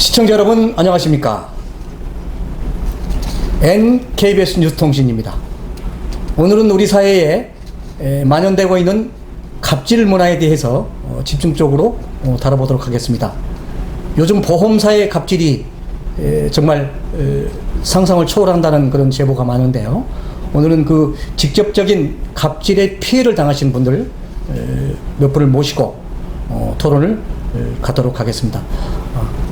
시청자 여러분 안녕하십니까? KBS 뉴스통신입니다. 오늘은 우리 사회에 만연되고 있는 갑질 문화에 대해서 집중적으로 다뤄보도록 하겠습니다. 요즘 보험사의 갑질이 정말 상상을 초월한다는 그런 제보가 많은데요. 오늘은 그 직접적인 갑질의 피해를 당하신 분들 몇 분을 모시고 토론을 갖도록 하겠습니다.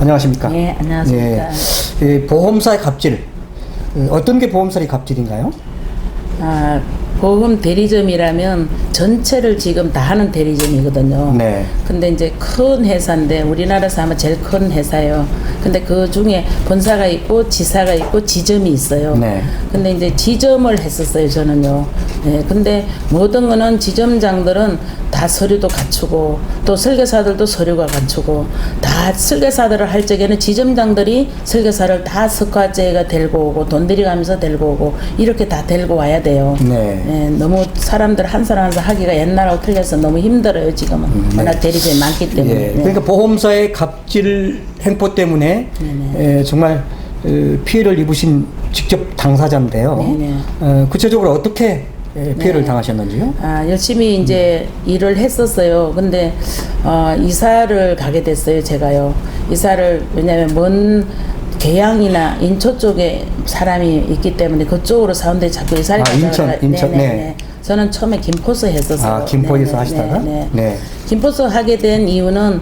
안녕하십니까? 네, 안녕하십니까? 네, 보험사의 갑질, 어떤 게 보험사의 갑질인가요? 보험 대리점이라면 전체를 지금 다 하는 대리점이거든요. 네. 근데 이제 큰 회사인데 우리나라에서 아마 제일 큰 회사예요. 근데 그 중에 본사가 있고 지사가 있고 지점이 있어요. 네. 근데 이제 지점을 했었어요, 저는요. 네. 근데 모든 거는 지점장들은 다 서류도 갖추고 또 설계사들도 서류가 갖추고 다 설계사들을 할 적에는 지점장들이 설계사를 다 석화제가 들고 오고 돈 들여가면서 들고 오고 이렇게 다 들고 와야 돼요. 네. 네, 너무 사람들 한 사람 한 사람 하기가 옛날하고 틀려서 너무 힘들어요 지금은. 워낙 대리점이 많기 때문에. 예, 그러니까 보험사의 갑질 행포 때문에 정말 피해를 입으신 직접 당사자인데요. 구체적으로 어떻게 피해를 당하셨는지요? 열심히 이제 일을 했었어요. 근데 이사를 가게 됐어요, 제가요. 이사를 왜냐하면 먼 계양이나 인천 쪽에 사람이 있기 때문에 그쪽으로 사원들이 자꾸 이사를 가다가 인천, 네. 저는 처음에 김포서 했었어요. 김포에서 하시다가? 네. 김포서 하게 된 이유는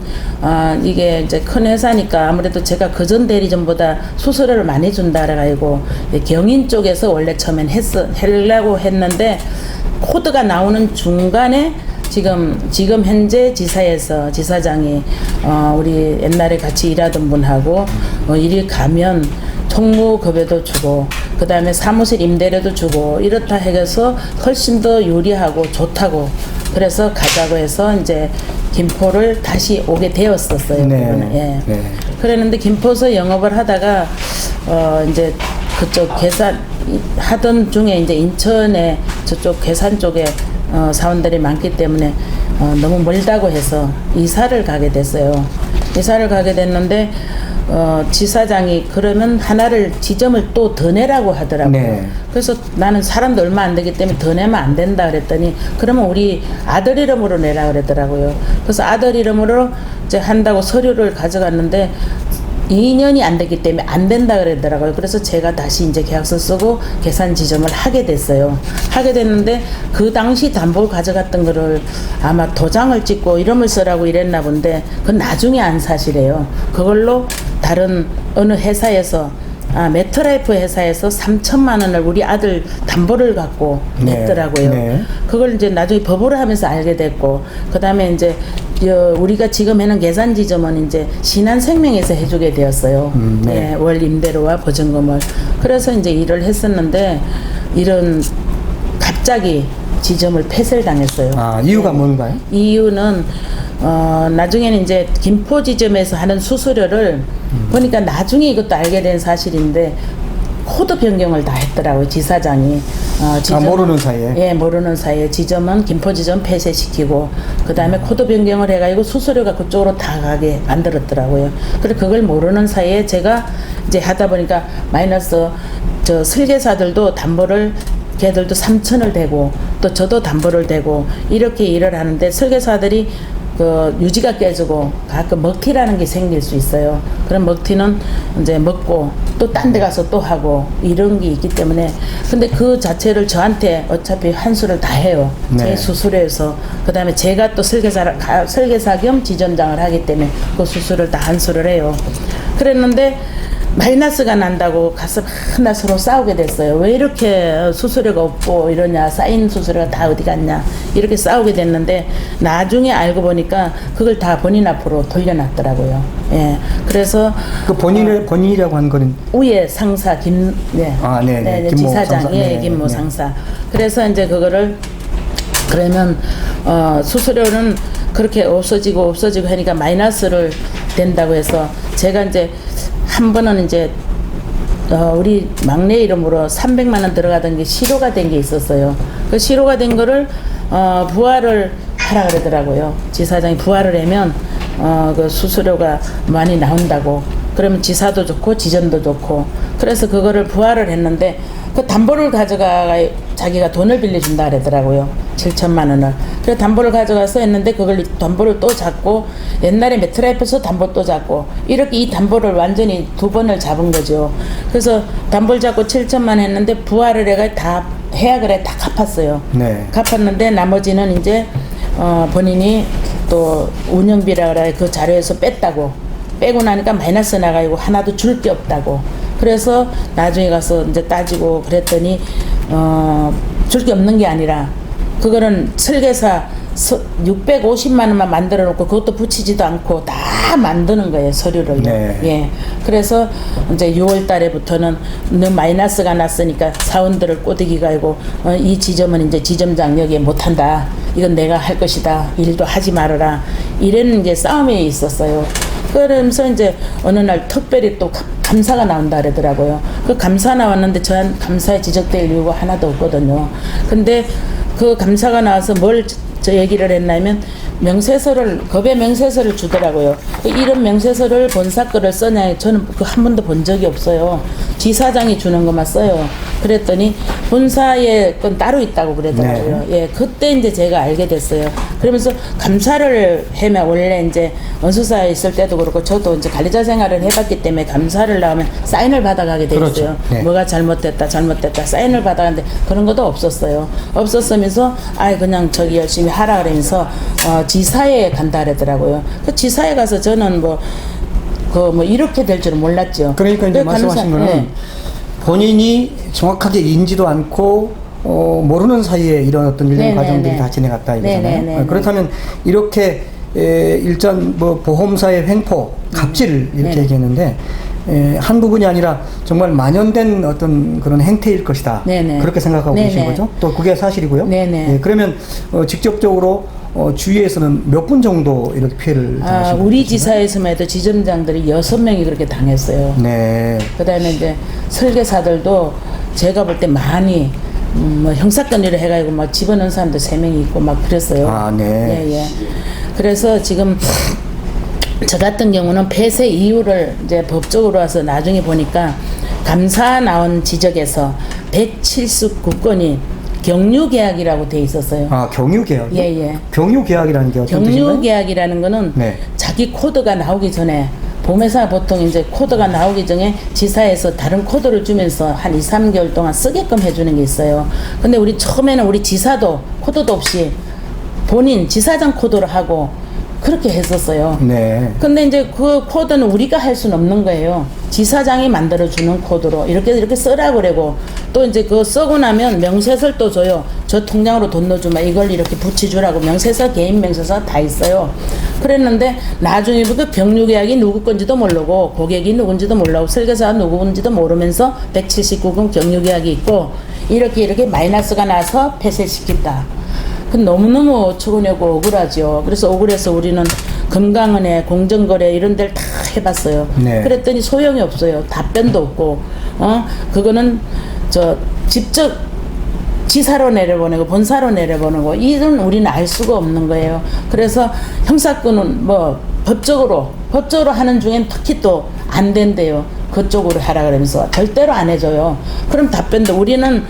이게 이제 큰 회사니까 아무래도 제가 그전 대리점보다 수수료를 많이 준다 그래가지고 경인 쪽에서 원래 처음엔 하려고 했는데 코드가 나오는 중간에 지금 현재 지사에서 지사장이 우리 옛날에 같이 일하던 분하고 이리 가면 총무급여도 주고 그 다음에 사무실 임대료도 주고 이렇다 해서 훨씬 더 유리하고 좋다고 그래서 가자고 해서 이제 김포를 다시 오게 되었었어요. 네. 예. 그랬는데 김포에서 영업을 하다가 이제 그쪽 계산 하던 중에 이제 인천에 저쪽 계산 쪽에 사원들이 많기 때문에 너무 멀다고 해서 이사를 가게 됐어요. 이사를 가게 됐는데 지사장이 그러면 하나를 지점을 또 더 내라고 하더라고요. 네. 그래서 나는 사람도 얼마 안 되기 때문에 더 내면 안 된다 그랬더니 그러면 우리 아들 이름으로 내라 그랬더라고요. 그래서 아들 이름으로 이제 한다고 서류를 가져갔는데 2년이 안 됐기 때문에 안 된다 그러더라고요. 그래서 제가 다시 이제 계약서 쓰고 계산 지점을 하게 됐어요. 하게 됐는데 그 당시 담보를 가져갔던 거를 아마 도장을 찍고 이름을 쓰라고 이랬나 본데 그건 나중에 안 사실이에요. 그걸로 다른 어느 회사에서 메트라이프 회사에서 3천만 원을 우리 아들 담보를 갖고 냈더라고요. 네. 그걸 이제 나중에 법으로 하면서 알게 됐고, 그 다음에 이제 우리가 지금 해는 계산 지점은 이제 신한생명에서 해주게 되었어요. 네, 월 임대료와 보증금을. 그래서 이제 일을 했었는데 이런 갑자기 지점을 폐쇄를 당했어요. 이유가 뭔가요? 이유는 나중에는 이제 김포 지점에서 하는 수수료를 보니까 나중에 이것도 알게 된 사실인데 코드 변경을 다 했더라고요, 지사장이. 모르는 사이에? 예, 모르는 사이에 지점은 김포 지점 폐쇄시키고 그 다음에 코드 변경을 해가지고 수수료가 그쪽으로 다 가게 만들었더라고요. 그래 그걸 모르는 사이에 제가 이제 하다 보니까 마이너스 저 설계사들도 담보를 걔들도 3천을 대고 또 저도 담보를 대고 이렇게 일을 하는데 설계사들이 그 유지가 깨지고 가끔 먹튀라는 게 생길 수 있어요. 그런 먹튀는 이제 먹고 또 딴 데 가서 또 하고 이런 게 있기 때문에 근데 그 자체를 저한테 어차피 환수를 다 해요. 제 수수료에서 그 다음에 제가 또 설계사 겸 지점장을 하기 때문에 그 수수료를 다 환수를 해요. 그랬는데 마이너스가 난다고 가서 맨날 서로 싸우게 됐어요. 왜 이렇게 수수료가 없고 이러냐, 쌓인 수수료가 다 어디 갔냐 이렇게 싸우게 됐는데 나중에 알고 보니까 그걸 다 본인 앞으로 돌려놨더라고요. 예, 그래서 그 본인이라고 한 거는 위에 상사 김모 지사장, 상사. 김모 상사. 그래서 이제 그거를 그러면 수수료는 그렇게 없어지고 하니까 마이너스를 된다고 해서 제가 이제 한 번은 이제 우리 막내 이름으로 300만 원 들어가던 게 실효가 된 게 있었어요. 그 실효가 된 거를 부활을 하라 그러더라고요. 지사장이 부활을 하면 그 수수료가 많이 나온다고. 그러면 지사도 좋고 지점도 좋고 그래서 그거를 부활을 했는데 그 담보를 가져가 자기가 돈을 빌려준다 그러더라고요. 7천만 원을. 그래서 담보를 가져가서 했는데 그걸 담보를 또 잡고 옛날에 메트라이프에서 담보 또 잡고 이렇게 이 담보를 완전히 2번을 잡은 거죠. 그래서 담보를 잡고 7천만 했는데 부활을 해가 다 해약을 해 다 갚았어요. 네. 갚았는데 나머지는 이제 본인이 또 운영비라 그래 그 자료에서 뺐다고 빼고 나니까 마이너스 나가지고 하나도 줄 게 없다고. 그래서 나중에 가서 이제 따지고 그랬더니 줄 게 없는 게 아니라 그거는 설계사 650만 원만 만들어 놓고 그것도 붙이지도 않고 다 만드는 거예요, 서류를. 네. 예. 그래서 이제 6월 달에부터는 너무 마이너스가 났으니까 사원들을 꼬드기가 아니고 이 지점은 이제 지점장 여기에 못 한다. 이건 내가 할 것이다. 일도 하지 말아라. 이런 이제 싸움이 있었어요. 그러면서 이제 어느 날 특별히 또 감사가 나온다 그러더라고요. 그 감사 나왔는데 저한 감사에 지적될 이유가 하나도 없거든요. 근데 그 감사가 나와서 뭘 저 얘기를 했냐면 명세서를 겁의 명세서를 주더라고요. 이런 명세서를 본사 거를 써냐 저는 그 한 번도 본 적이 없어요. 지사장이 주는 것만 써요. 그랬더니 본사에 건 따로 있다고 그러더라고요. 네. 예, 그때 이제 제가 알게 됐어요. 그러면서 감사를 하면 원래 이제 원수사에 있을 때도 그렇고 저도 이제 관리자 생활을 해봤기 때문에 감사를 나오면 사인을 받아가게 돼 있어요. 그렇죠. 네. 뭐가 잘못됐다 사인을 받아가는데 그런 것도 없었어요. 없었으면서 그냥 저기 열심히 하라 그러면서 지사에 간다 그러더라고요. 그 지사에 가서 저는 뭐 이렇게 될 줄은 몰랐죠. 그러니까 이제 그 말씀하신 거는 네. 본인이 정확하게 인지도 않고 모르는 사이에 이런 어떤 일련 네네네. 과정들이 다 지나갔다 이거잖아요. 네네네. 그렇다면 이렇게 일단 뭐 보험사의 횡포, 갑질 이렇게 네네. 얘기했는데 한 부분이 아니라 정말 만연된 어떤 그런 행태일 것이다. 네네. 그렇게 생각하고 네네. 계신 거죠? 또 그게 사실이고요. 네네. 예, 그러면 직접적으로 주위에서는 몇 분 정도 이렇게 피해를 당하신 우리 거죠? 지사에서만 해도 지점장들이 6명이 그렇게 당했어요. 네. 그다음에 이제 설계사들도 제가 볼 때 많이 뭐 형사건의를 해가지고 막 집어넣은 사람도 3명이 있고 막 그랬어요. 아, 네. 예. 그래서 지금 저 같은 경우는 폐쇄 이유를 이제 법적으로 와서 나중에 보니까 감사 나온 지적에서 179건이 경유계약이라고 돼 있었어요. 경유계약. 예. 경유계약이라는 게 어떤 뜻인가요? 경유계약이라는 거는 네. 자기 코드가 나오기 전에 보험회사 보통 이제 코드가 나오기 전에 지사에서 다른 코드를 주면서 한 2, 3개월 동안 쓰게끔 해주는 게 있어요. 근데 우리 처음에는 우리 지사도 코드도 없이 본인 지사장 코드로 하고 그렇게 했었어요. 네. 근데 이제 그 코드는 우리가 할 수는 없는 거예요. 지사장이 만들어주는 코드로 이렇게 쓰라 그러고 또 이제 그거 쓰고 나면 명세서를 또 줘요. 저 통장으로 돈 넣어주면 이걸 이렇게 붙여주라고 명세서 개인 명세서 다 있어요. 그랬는데 나중에 그 병류계약이 누구 건지도 모르고 고객이 누군지도 몰라고 설계사가 누구인지도 모르면서 179건 경유계약이 있고 이렇게 마이너스가 나서 폐쇄시켰다. 그 너무너무 어처구니없고 억울하죠. 그래서 억울해서 우리는 금강은행, 공정거래 이런 데를 다 해봤어요. 네. 그랬더니 소용이 없어요. 답변도 없고, 그거는 직접 지사로 내려보내고 본사로 내려보내고 이건 우리는 알 수가 없는 거예요. 그래서 형사건은 뭐 법적으로 하는 중엔 특히 또 안 된대요. 그쪽으로 하라 그러면서 절대로 안 해줘요. 그럼 답변도 우리는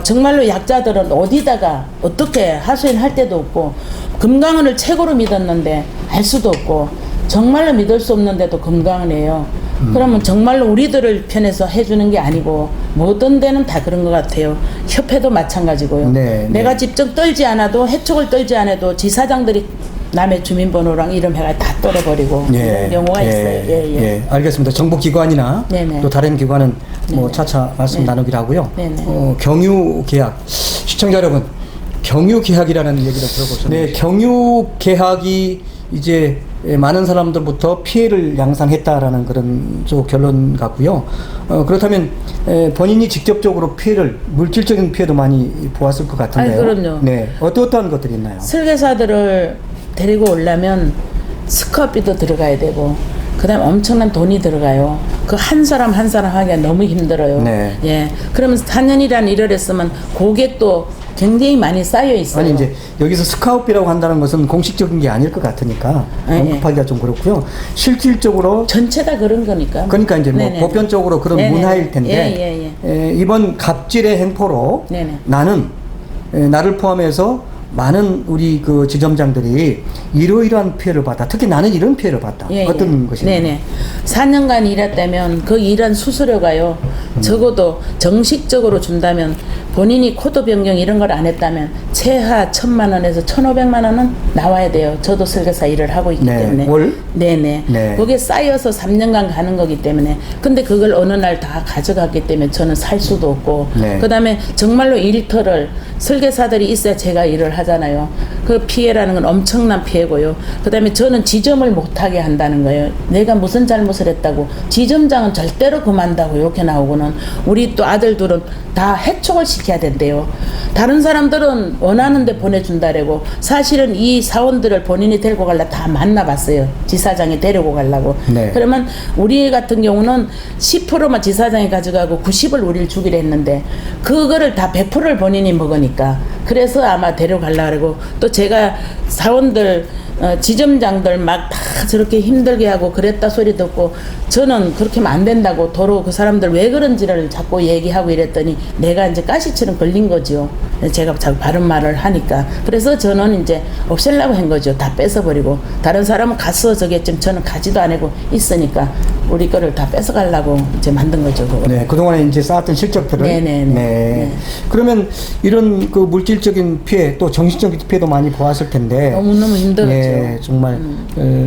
정말로 약자들은 어디다가 어떻게 하소연할 데도 없고 금강원을 최고로 믿었는데 알 수도 없고 정말로 믿을 수 없는데도 금강원이에요. 그러면 정말로 우리들을 편에서 해주는 게 아니고 모든 데는 다 그런 것 같아요. 협회도 마찬가지고요. 네. 내가 직접 떨지 않아도 해촉을 떨지 않아도 지사장들이 남의 주민번호랑 이름 해가 다 떨어버리고 이런 경우가 있어요. 예. 알겠습니다. 정부기관이나 네네. 또 다른 기관은 뭐 네네. 차차 말씀 네. 나누기로 하고요. 네네. 경유계약. 시청자 여러분, 경유계약이라는 얘기를 들어보셨나요? 네, 경유계약이 이제 많은 사람들부터 피해를 양산했다라는 그런 쪽 결론 같고요. 그렇다면 본인이 직접적으로 피해를 물질적인 피해도 많이 보았을 것 같은데요. 그럼요. 네, 어떠한 것들이 있나요? 설계사들을 데리고 오려면 스커비도 들어가야 되고 그다음에 엄청난 돈이 들어가요. 그 한 사람 한 사람 하기가 너무 힘들어요. 네. 예. 그러면 4년이라는 일을 했으면 고객도 굉장히 많이 쌓여 있어요. 아니 이제 여기서 스카우트비라고 한다는 것은 공식적인 게 아닐 것 같으니까 예, 언급하기가 좀 그렇고요. 실질적으로 전체 다 그런 거니까. 그러니까 이제 뭐 네네네. 보편적으로 그런 네네네. 문화일 텐데 이번 갑질의 행포로 네네. 나는 나를 포함해서 많은 우리 그 지점장들이 이러이러한 피해를 받아. 특히 나는 이런 피해를 받다. 어떤 것인가요? 네네. 4년간 일했다면 그 일한 수수료가요. 적어도 정식적으로 준다면 본인이 코드 변경 이런 걸 안 했다면 최하 1,000만 원에서 1,500만 원은 나와야 돼요. 저도 설계사 일을 하고 있기 네. 때문에. 월? 네네. 네. 그게 쌓여서 3년간 가는 거기 때문에. 근데 그걸 어느 날 다 가져갔기 때문에 저는 살 수도 없고. 네. 그 다음에 정말로 일터를 설계사들이 있어야 제가 일을 하잖아요. 그 피해라는 건 엄청난 피해고요. 그 다음에 저는 지점을 못하게 한다는 거예요. 내가 무슨 잘못을 했다고. 지점장은 절대로 그만다고 이렇게 나오고는 우리 또 아들들은 다 해촉을 시켜야 된대요. 다른 사람들은 원하는데 보내준다라고. 사실은 이 사원들을 본인이 데리고 갈라 다 만나봤어요. 지사장이 데리고 가려고. 네. 그러면 우리 같은 경우는 10%만 지사장이 가져가고 90을 우리를 주기로 했는데 그거를 다 100%를 본인이 먹으니까 그래서 아마 데려가려고 그러고 또 제가 사원들 지점장들 막 다 저렇게 힘들게 하고 그랬다 소리 듣고 저는 그렇게 하면 안 된다고 도로 그 사람들 왜 그런지를 자꾸 얘기하고 이랬더니 내가 이제 가시처럼 걸린 거죠. 제가 자꾸 바른 말을 하니까. 그래서 저는 이제 없애려고 한 거죠. 다 뺏어버리고. 다른 사람은 갔어 저겠지만 저는 가지도 않고 있으니까 우리 거를 다 뺏어가려고 이제 만든 거죠. 그거. 네, 그동안에 이제 쌓았던 실적들을. 네네네. 네. 그러면 이런 그 물질적인 피해 또 정신적인 피해도 많이 보았을 텐데. 너무너무 힘들었죠. 네, 정말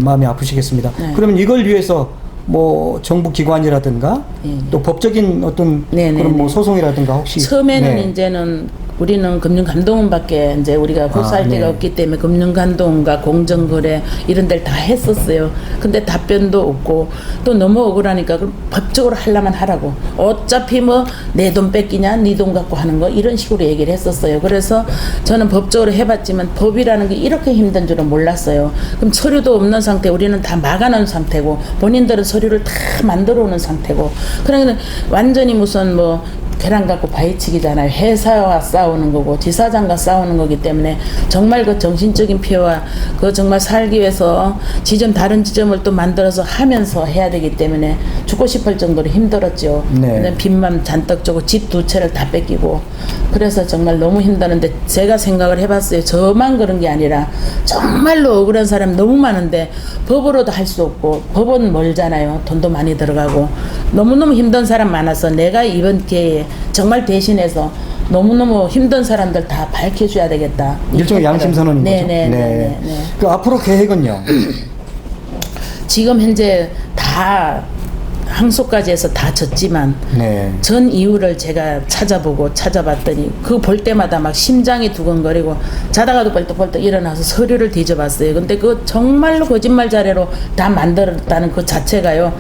마음이 아프시겠습니다. 네. 그러면 이걸 위해서 뭐 정부 기관이라든가 네. 또 법적인 어떤 네네네. 그런 뭐 소송이라든가 혹시 처음에는 네. 이제는 우리는 금융감독원밖에 이제 우리가 고소할 네. 데가 없기 때문에 금융감독원과 공정거래 이런 데를 다 했었어요. 근데 답변도 없고 또 너무 억울하니까 그럼 법적으로 하려면 하라고. 어차피 뭐 내 돈 뺏기냐 네 돈 갖고 하는 거 이런 식으로 얘기를 했었어요. 그래서 저는 법적으로 해봤지만 법이라는 게 이렇게 힘든 줄은 몰랐어요. 그럼 서류도 없는 상태 우리는 다 막아놓은 상태고 본인들은 서류를 다 만들어 오는 상태고 그러니까 완전히 무슨 뭐 계란 갖고 바위치기잖아요. 회사와 싸우는 거고 지사장과 싸우는 거기 때문에 정말 그 정신적인 피해와 그 정말 살기 위해서 지점 다른 지점을 또 만들어서 하면서 해야 되기 때문에 죽고 싶을 정도로 힘들었죠. 네. 근데 빚만 잔뜩 주고 집 두 채를 다 뺏기고 그래서 정말 너무 힘드는데 제가 생각을 해봤어요. 저만 그런 게 아니라 정말로 억울한 사람 너무 많은데 법으로도 할 수 없고 법은 멀잖아요. 돈도 많이 들어가고 너무너무 힘든 사람 많아서 내가 이번 기회에 정말 대신해서 너무너무 힘든 사람들 다 밝혀줘야 되겠다. 일종의 양심 선언인 거죠. 네네. 그 앞으로 계획은요? 지금 현재 다 항소까지 해서 다 졌지만 네. 전 이유를 제가 찾아봤더니 그 볼 때마다 막 심장이 두근거리고 자다가도 벌떡벌떡 일어나서 서류를 뒤져봤어요. 근데 그 정말로 거짓말 자료로 다 만들었다는 그 자체가요.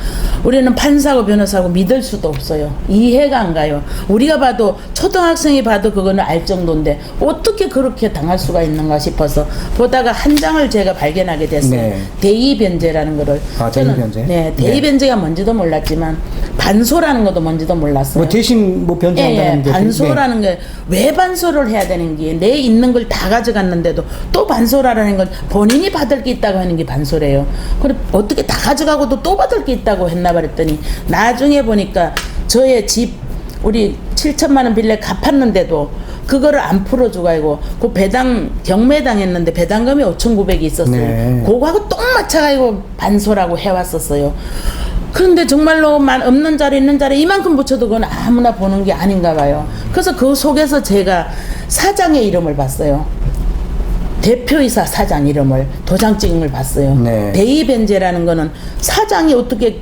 우리는 판사고 변호사고 믿을 수도 없어요. 이해가 안 가요. 우리가 봐도 초등학생이 봐도 그거는 알 정도인데 어떻게 그렇게 당할 수가 있는가 싶어서 보다가 한 장을 제가 발견하게 됐어요. 네. 대의변제라는 거를. 아, 저는 대의변제? 네, 대의변제가 뭔지도 몰랐지만 반소라는 것도 뭔지도 몰랐어요. 뭐 대신 뭐 변제한다는 게 반소라는 게 왜 반소를 해야 되는 게 내 있는 걸 다 가져갔는데도 또 반소라는 건 본인이 받을 게 있다고 하는 게 반소래요. 그래 어떻게 다 가져가고도 또 받을 게 있다고 했나 그랬더니 나중에 보니까 저의 집 우리 7천만 원 빌려 갚았는데도 그거를 안 풀어주고 아이고 그 배당 경매당했는데 배당금이 5,900이 있었어요. 네. 그거하고 똥 맞춰가지고 반소라고 해왔었어요. 그런데 정말로 없는 자리 있는 자리 이만큼 붙여도 그건 아무나 보는 게 아닌가 봐요. 그래서 그 속에서 제가 사장의 이름을 봤어요. 대표이사 사장 이름을 도장 찍은 걸 봤어요. 네. 대의변제라는 거는 사장이 어떻게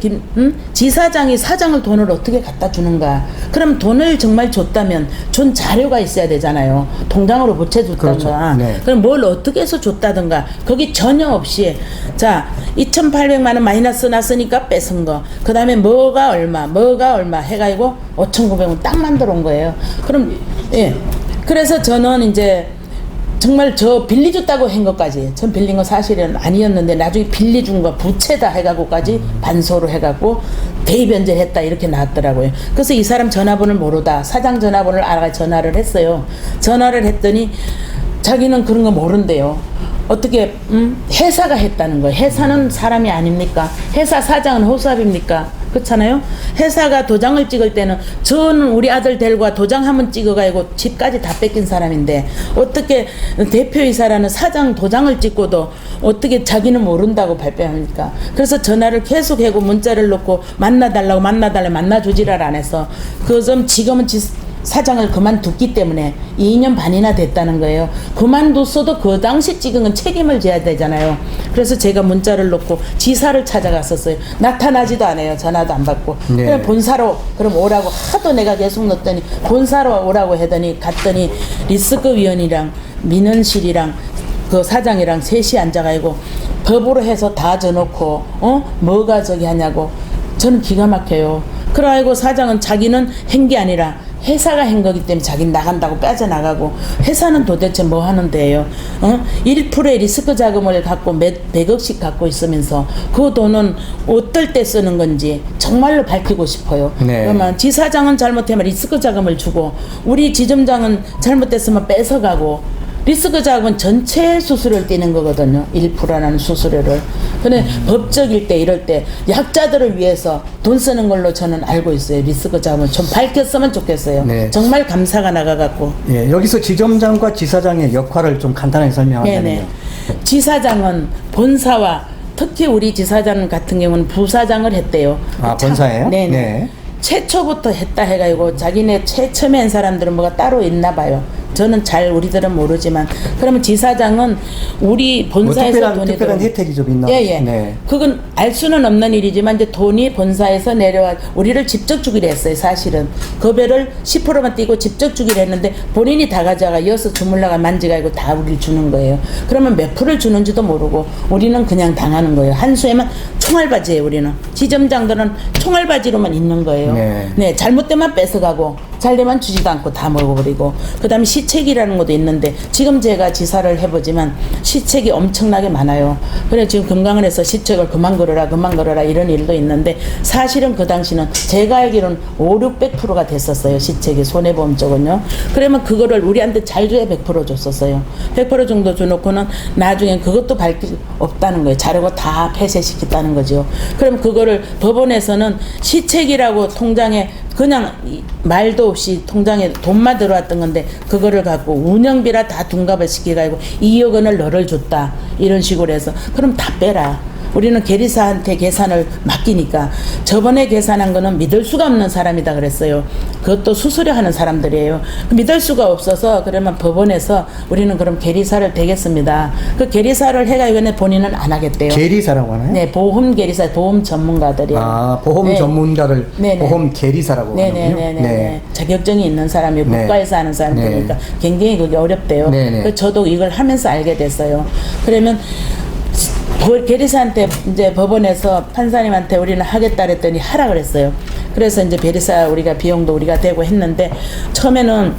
지사장이 사장을 돈을 어떻게 갖다 주는가. 그럼 돈을 정말 줬다면 준 자료가 있어야 되잖아요. 통장으로 보채줬던가. 그렇죠. 네. 그럼 뭘 어떻게 해서 줬다든가. 거기 전혀 없이 자 2,800만 원 마이너스 났으니까 뺏은 거. 그 다음에 뭐가 얼마 해가지고 5,900원 딱 만들어 온 거예요. 그럼 예. 그래서 저는 이제 정말 저 빌려줬다고 한 것까지 전 빌린 거 사실은 아니었는데 나중에 빌려준 거 부채다 해가고까지 반소로 해갖고 대의변제했다 이렇게 나왔더라고요. 그래서 이 사람 전화번호를 모르다 사장 전화번호를 알아 전화를 했어요. 전화를 했더니 자기는 그런 거 모른대요. 어떻게 회사가 했다는 거예요. 회사는 사람이 아닙니까? 회사 사장은 호수아비입니까? 그렇잖아요. 회사가 도장을 찍을 때는 저는 우리 아들 데리고 도장 한번 찍어가지고 집까지 다 뺏긴 사람인데 어떻게 대표이사라는 사장 도장을 찍고도 어떻게 자기는 모른다고 발뺌합니까? 그래서 전화를 계속하고 문자를 넣고 만나달라고 만나주지를 안 해서 그 점 지금은 사장을 그만뒀기 때문에 2년 반이나 됐다는 거예요. 그만뒀어도 그 당시 찍은 건 책임을 져야 되잖아요. 그래서 제가 문자를 넣고 지사를 찾아갔었어요. 나타나지도 않아요. 전화도 안 받고. 네. 그냥 본사로 그럼 오라고 하도 내가 계속 넣었더니 본사로 오라고 하더니 갔더니 리스크 위원이랑 민원실이랑 그 사장이랑 셋이 앉아가지고 법으로 해서 다 져놓고 뭐가 저기 하냐고 저는 기가 막혀요. 그래가지고 사장은 자기는 한 게 아니라 회사가 한 거기 때문에 자기는 나간다고 빠져나가고 회사는 도대체 뭐 하는 데예요? 1%의 리스크 자금을 갖고 몇 백억씩 갖고 있으면서 그 돈은 어떨 때 쓰는 건지 정말로 밝히고 싶어요. 네. 그러면 지사장은 잘못하면 리스크 자금을 주고 우리 지점장은 잘못됐으면 뺏어가고 리스크 자금은 전체 수수료를 떼는 거거든요. 1%라는 수수료를. 근데 법적일 때 이럴 때 약자들을 위해서 돈 쓰는 걸로 저는 알고 있어요. 리스크 자금은 좀 밝혔으면 좋겠어요. 네. 정말 감사가 나가갖고. 예, 여기서 지점장과 지사장의 역할을 좀 간단하게 설명하면요. 네네. 지사장은 본사와 특히 우리 지사장 같은 경우는 부사장을 했대요. 아, 본사예요? 네네. 네. 최초부터 했다 해가지고 자기네 처음에 한 사람들은 뭐가 따로 있나 봐요. 저는 잘 우리들은 모르지만 그러면 지사장은 우리 본사에서 뭐 돈이 특별한 들어오는- 혜택이 좀 있나? 예. 네. 그건 알 수는 없는 일이지만 이제 돈이 본사에서 내려와 우리를 직접 주기로 했어요. 사실은 급여를 10%만 띄고 직접 주기로 했는데 본인이 다 가져가 이어서 주물러가 만지가지고 다 우리를 주는 거예요. 그러면 몇 프로를 주는지도 모르고 우리는 그냥 당하는 거예요. 한 수에만 총알바지예요. 우리는 지점장들은 총알바지로만 있는 거예요. 네. 잘못되면 뺏어가고 잘되면 주지도 않고 다 먹어버리고 그 다음에 시책이라는 것도 있는데 지금 제가 지사를 해보지만 시책이 엄청나게 많아요. 그래 지금 금강원에서 시책을 그만 걸어라 이런 일도 있는데 사실은 그 당시는 제가 알기로는 500~600%가 됐었어요. 시책이 손해보험 쪽은요. 그러면 그거를 우리한테 잘 줘야 100% 줬었어요. 100% 정도 줘놓고는 나중에 그것도 밝힐 없다는 거예요. 자료가 다 폐쇄시켰다는 거죠. 그럼 그거를 법원에서는 시책이라고 통장에 그냥 말도 없이 통장에 돈만 들어왔던 건데 그거를 갖고 운영비라 다 둔갑을 시켜가지고 2억 원을 너를 줬다 이런 식으로 해서 그럼 다 빼라. 우리는 계리사한테 계산을 맡기니까 저번에 계산한 거는 믿을 수가 없는 사람이다 그랬어요. 그것도 수수료 하는 사람들이에요. 믿을 수가 없어서 그러면 법원에서 우리는 그럼 계리사를 되겠습니다. 그 계리사를 해가지고 본인은 안 하겠대요. 계리사라고 하나요? 네, 보험 계리사, 보험 전문가들이요. 아, 보험 네. 전문가를 네네. 보험 계리사라고 하는군요. 네네네네. 네. 자격증이 있는 사람이 네. 국가에서 하는 사람들이니까 네. 굉장히 그게 어렵대요. 네네. 그래서 저도 이걸 하면서 알게 됐어요. 그러면 계리사한테 이제 법원에서 판사님한테 우리는 하겠다 그랬더니 하라 그랬어요. 그래서 이제 계리사 우리가 비용도 우리가 대고 했는데 처음에는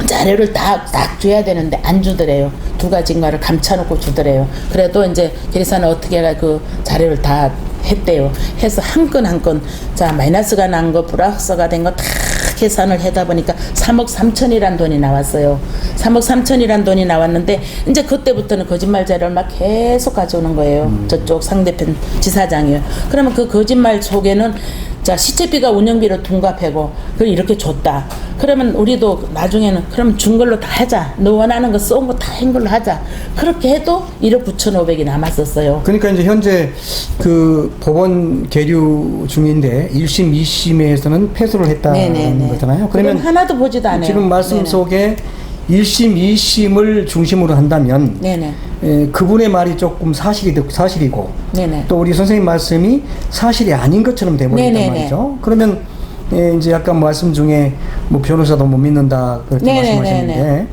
자료를 딱 줘야 되는데 안 주더래요. 두 가지인가를 감춰놓고 주더래요. 그래도 이제 계리사는 어떻게 해가 그 자료를 다 했대요. 해서 한 건 한 건 자 마이너스가 난 거 플러스가 된 거 다 계산을 하다 보니까 3억 3천이란 돈이 나왔어요. 3억 3천이란 돈이 나왔는데 이제 그때부터는 거짓말 자료를 막 계속 가져오는 거예요. 저쪽 상대편 지사장이요. 그러면 그 거짓말 속에는 자 시책비가 운영비로 둔갑하고 그걸 이렇게 줬다. 그러면 우리도 나중에는 그럼 준 걸로 다 하자. 너 원하는 거 쏜 거 다 한 걸로 하자. 그렇게 해도 1억 9,500이 남았었어요. 그러니까 이제 현재 그 법원 계류 중인데 1심, 2심에서는 패소를 했다는 거잖아요. 그러면 하나도 보지도 않아요. 지금 말씀 네네. 속에 1심, 2심을 중심으로 한다면 네네. 그분의 말이 조금 사실이고 네네. 또 우리 선생님 말씀이 사실이 아닌 것처럼 돼버린단 네네네. 말이죠. 그러면 이제 약간 말씀 중에 뭐 변호사도 못 믿는다 그렇게 네네네네. 말씀하셨는데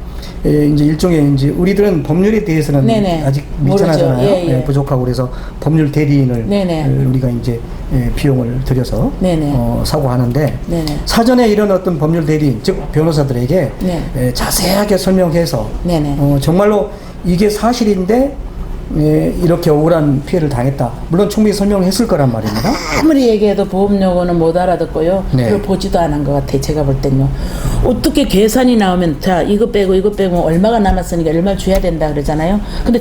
이제 일종의 이제 우리들은 법률에 대해서는 네네. 아직 미천하잖아요. 모르죠. 예, 예. 부족하고 그래서 법률 대리인을 네네. 우리가 이제 비용을 들여서 네네. 사고 하는데 네네. 사전에 이런 어떤 법률 대리인 즉 변호사들에게 네. 자세하게 설명해서 네네. 정말로 이게 사실인데 이렇게 억울한 피해를 당했다. 물론 충분히 설명을 했을 거란 말입니다. 아무리 얘기해도 보험료고는 못 알아듣고요. 네. 그걸 보지도 않은 것 같아요. 제가 볼 땐요. 어떻게 계산이 나오면 자 이거 빼고 얼마가 남았으니까 얼마 줘야 된다 그러잖아요. 근데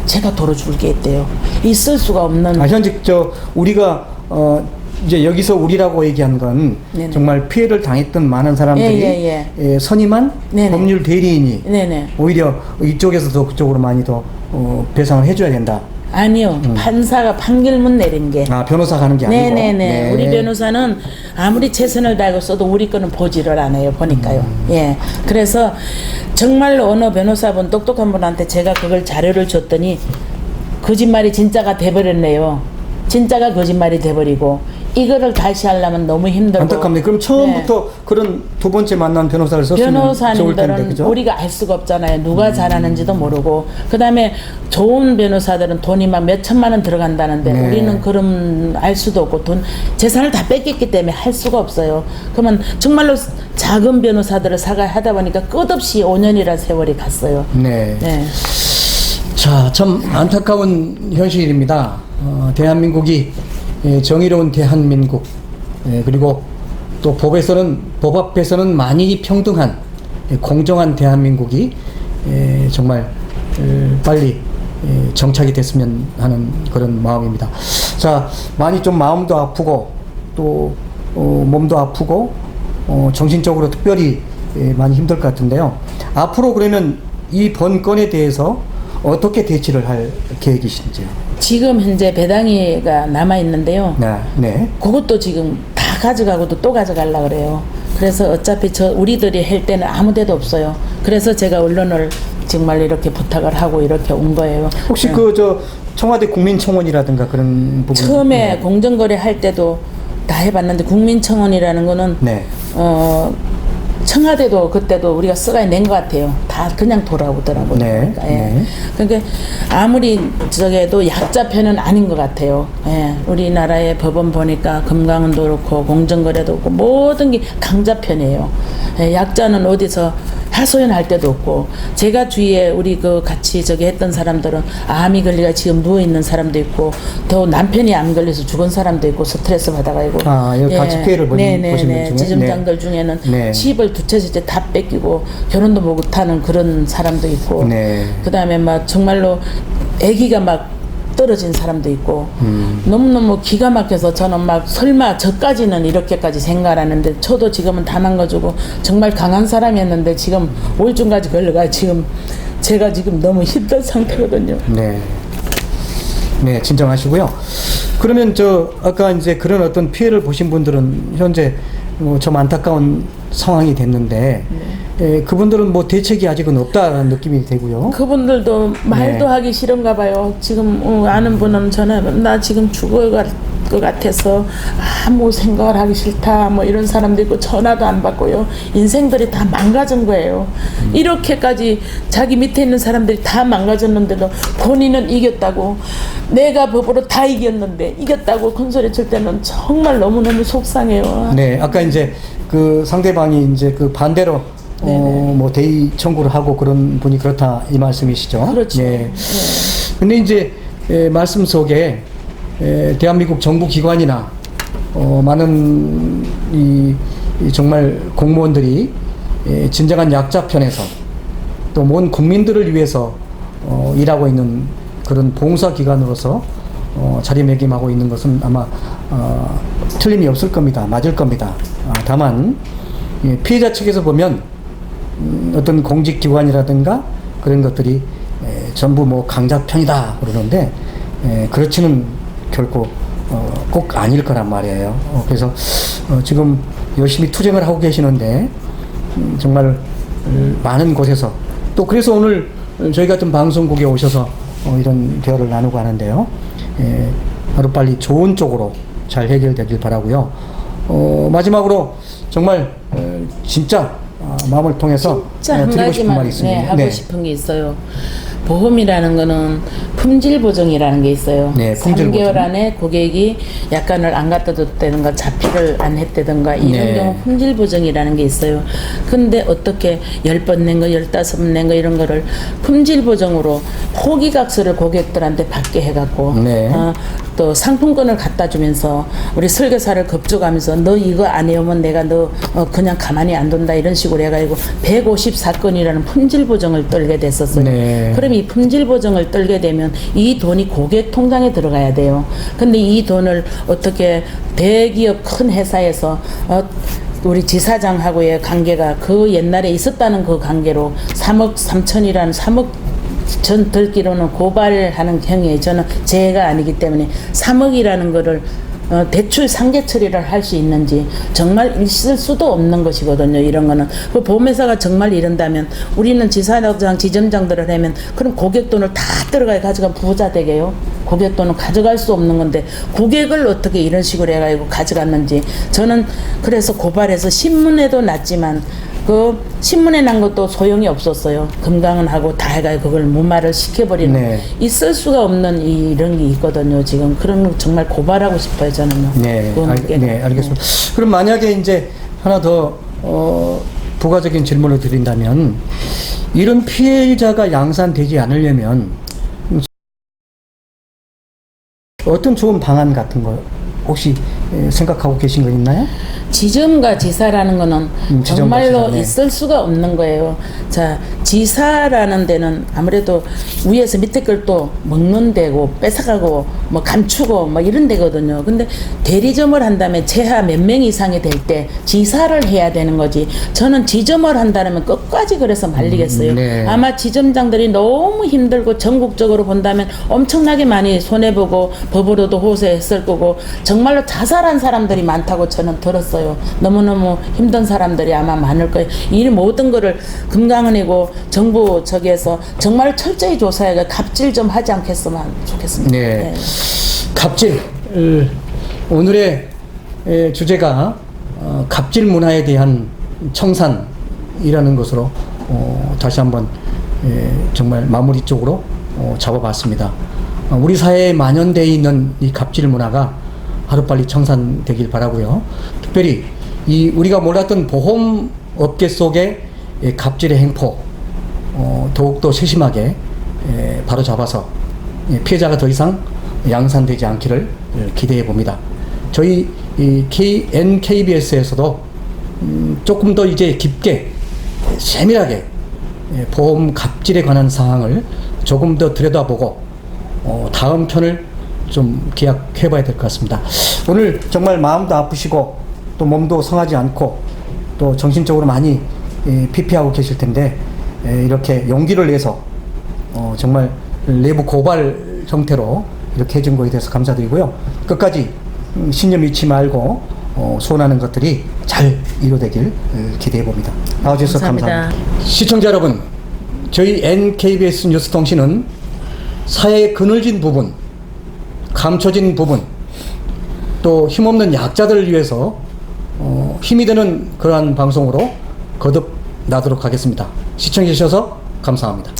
제가 도로 줄 게 있대요. 있을 수가 없는. 현직 우리가 이제 여기서 우리라고 얘기한 건 네네. 정말 피해를 당했던 많은 사람들이 선임한 네네. 법률 대리인이 네네. 오히려 이쪽에서도 그쪽으로 많이 더 배상을 해줘야 된다. 아니요. 판사가 판결문 내린 게. 변호사가 하는 게 아니고. 네네네. 네. 우리 변호사는 아무리 최선을 다하고 써도 우리 거는 보지를 않아요. 보니까요. 예. 그래서 정말로 어느 변호사분 똑똑한 분한테 제가 그걸 자료를 줬더니 거짓말이 진짜가 돼버렸네요. 진짜가 거짓말이 돼버리고 이거를 다시 하려면 너무 힘들고. 안타깝네. 그럼 처음부터 그런 두 번째 만난 변호사를 썼으면 좋을 텐데, 변호사님들은 그죠? 우리가 알 수가 없잖아요. 누가 잘하는지도 모르고. 그 다음에 좋은 변호사들은 돈이 막 몇 천만 원 들어간다는데 네. 우리는 그럼 알 수도 없고 재산을 다 뺏겼기 때문에 할 수가 없어요. 그러면 정말로 작은 변호사들을 사과하다 보니까 끝없이 5년이라는 세월이 갔어요. 네. 네. 자, 참 안타까운 현실입니다. 대한민국이 정의로운 대한민국, 그리고 또 법 앞에서는 만인이 평등한 공정한 대한민국이 정말 빨리 정착이 됐으면 하는 그런 마음입니다. 자, 많이 좀 마음도 아프고 또 몸도 아프고 정신적으로 특별히 많이 힘들 것 같은데요. 앞으로 그러면 이 번건에 대해서 어떻게 대치를 할 계획이신지요? 지금 현재 배당이가 남아 있는데요. 네, 네. 그것도 지금 다 가져가고도 또 가져가려고 그래요. 그래서 어차피 우리들이 할 때는 아무 데도 없어요. 그래서 제가 언론을 정말 이렇게 부탁을 하고 이렇게 온 거예요. 혹시 네. 청와대 국민청원이라든가 그런 부분 처음에 공정거래 할 때도 다 해봤는데 국민청원이라는 거는 네. 청와대도 그때도 우리가 써가 낸 것 같아요. 다 그냥 돌아오더라고요. 네, 그러니까, 예. 네. 그러니까 아무리 저게도 약자 편은 아닌 것 같아요. 예. 우리나라의 법원 보니까 금강원도 그렇고 공정거래도 그렇고 모든 게 강자 편이에요. 예. 약자는 어디서 하소연할 데도 없고 제가 주위에 우리 같이 했던 사람들은 암이 걸리가 지금 누워 있는 사람도 있고 또 남편이 암 걸려서 죽은 사람도 있고 스트레스 받아가지고 여기 같이 피해를 보신 분 중에 지점장들 중에는 네. 집을 두 채 다 뺏기고 결혼도 못하는 그런 사람도 있고 네. 그다음에 막 정말로 아기가 막 떨어진 사람도 있고 너무너무 기가 막혀서 저는 막 설마 저까지는 이렇게까지 생각하는데 저도 지금은 다 망가지고 정말 강한 사람이었는데 지금 우울증까지 걸려가 지금 제가 지금 너무 힘든 상태거든요. 네. 네, 진정하시고요. 그러면 아까 이제 그런 어떤 피해를 보신 분들은 현재 좀 안타까운 상황이 됐는데 그분들은 그분들은 아직은 없다는 느낌이 되고요. 그분들도 말도 네. 하기 싫은가 봐요. 지금 아는 분은 저는 나 지금 죽을 것 같아서 아무 생각을 하기 싫다 뭐 이런 사람도 있고 전화도 안 받고요. 인생들이 다 망가진 거예요. 이렇게까지 자기 밑에 있는 사람들이 다 망가졌는데도 본인은 이겼다고 내가 법으로 다 이겼다고 큰 소리 칠 때는 정말 너무너무 속상해요. 네, 아까 이제 상대방이 이제 반대로 대의 청구를 하고 그런 분이 그렇다 이 말씀이시죠? 그렇죠. 네. 근데 이제 말씀 속에 대한민국 정부 기관이나 많은 이 정말 공무원들이 진정한 약자 편에서 또 모든 국민들을 위해서 일하고 있는 그런 봉사 기관으로서 자리매김하고 있는 것은 아마 틀림이 없을 겁니다. 맞을 겁니다. 다만 피해자 측에서 보면 어떤 공직기관이라든가 그런 것들이 전부 강자 편이다 그러는데 그렇지는 결코 꼭 아닐 거란 말이에요. 그래서 지금 열심히 투쟁을 하고 계시는데 정말 많은 곳에서 또 그래서 오늘 저희 같은 방송국에 오셔서 이런 대화를 나누고 하는데요. 하루빨리 좋은 쪽으로 잘 해결되길 바라고요. 마지막으로 정말 진짜 마음을 통해서 진짜 한 드리고 싶은 말이 가지만 있습니다. 하고 싶은 게 있어요. 보험이라는 거는 품질 보증이라는 게 있어요. 네, 품질 3개월 보증. 안에 고객이 약관을 안 갖다 줬다든가 자필을 안 했다든가 이런 네. 경우 품질 보증이라는 게 있어요. 근데 어떻게 10번 낸 거, 15번 낸 거 이런 거를 품질 보증으로 포기각서를 고객들한테 받게 해갖고 네. 또 상품권을 갖다 주면서 우리 설계사를 겁주가면서 너 이거 안 해오면 내가 너 그냥 가만히 안 둔다 이런 식으로 해가지고 154건이라는 품질 보증을 떨게 됐었어요. 네. 그럼 이 품질 보증을 떨게 되면 이 돈이 고객 통장에 들어가야 돼요. 근데 이 돈을 어떻게 대기업 큰 회사에서 우리 지사장하고의 관계가 그 옛날에 있었다는 그 관계로 3억 3천이라는 3억 전 듣기로는 고발하는 형이 저는 제가 아니기 때문에 3억이라는 거를 대출 상계 처리를 할 수 있는지 정말 있을 수도 없는 것이거든요. 이런 거는 그 보험회사가 정말 이런다면 우리는 지사장 지점장들을 하면 그럼 고객 돈을 다 가져가 부자 되게요. 고객 돈은 가져갈 수 없는 건데 고객을 어떻게 이런 식으로 해가지고 가져갔는지 저는 그래서 고발해서 신문에도 났지만 그 신문에 난 것도 소용이 없었어요. 금강은 하고 다 해가지고 그걸 무마를 시켜버리는 네. 있을 수가 없는 이런 게 있거든요. 지금 그런 거 정말 고발하고 싶어요. 저는요. 네, 그분께는. 네, 알겠습니다. 그럼 만약에 이제 하나 더 부가적인 질문을 드린다면 이런 피해자가 양산되지 않으려면 어떤 좋은 방안 같은 거 혹시 생각하고 계신 거 있나요? 지점과 지사라는 거는 지점과 정말로 지사, 네. 있을 수가 없는 거예요. 자, 지사라는 데는 아무래도 위에서 밑에 걸 또 먹는 데고 뺏어가고 뭐 감추고 뭐 이런 데거든요. 근데 대리점을 한다면 제하 몇 명 이상이 될 때 지사를 해야 되는 거지. 저는 지점을 한다면 끝까지 그래서 말리겠어요. 네. 아마 지점장들이 너무 힘들고 전국적으로 본다면 엄청나게 많이 손해보고 법으로도 호소했을 거고 정말로 자살한 사람들이 많다고 저는 들었어요. 너무너무 힘든 사람들이 아마 많을 거예요. 이 모든 거를 금강은이고 정부 저기에서 정말 철저히 조사해 갑질 좀 하지 않겠으면 좋겠습니다. 네. 갑질. 오늘의 주제가 갑질 문화에 대한 청산이라는 것으로 다시 한번 정말 마무리 쪽으로 잡아봤습니다. 우리 사회에 만연되어 있는 이 갑질 문화가 하루빨리 청산되길 바라고요. 특별히 이 우리가 몰랐던 보험 업계 속의 갑질의 행포 더욱더 세심하게 바로 잡아서 피해자가 더 이상 양산되지 않기를 기대해 봅니다. 저희 NKBS에서도 조금 더 이제 깊게 세밀하게 보험 갑질에 관한 사항을 조금 더 들여다보고 다음 편을 좀 기약해봐야 될 것 같습니다. 오늘 정말 마음도 아프시고 또 몸도 성하지 않고 또 정신적으로 많이 피폐하고 계실 텐데 이렇게 용기를 내서 정말 내부 고발 형태로 이렇게 해준 거에 대해서 감사드리고요. 끝까지 신념 잃지 말고 소원하는 것들이 잘 이루어되길 기대해 봅니다. 나와주셔서 감사합니다. 시청자 여러분, 저희 NKBS 뉴스통신은 사회의 그늘진 부분, 감춰진 부분, 또 힘없는 약자들을 위해서 힘이 되는 그러한 방송으로 거듭나도록 하겠습니다. 시청해 주셔서 감사합니다.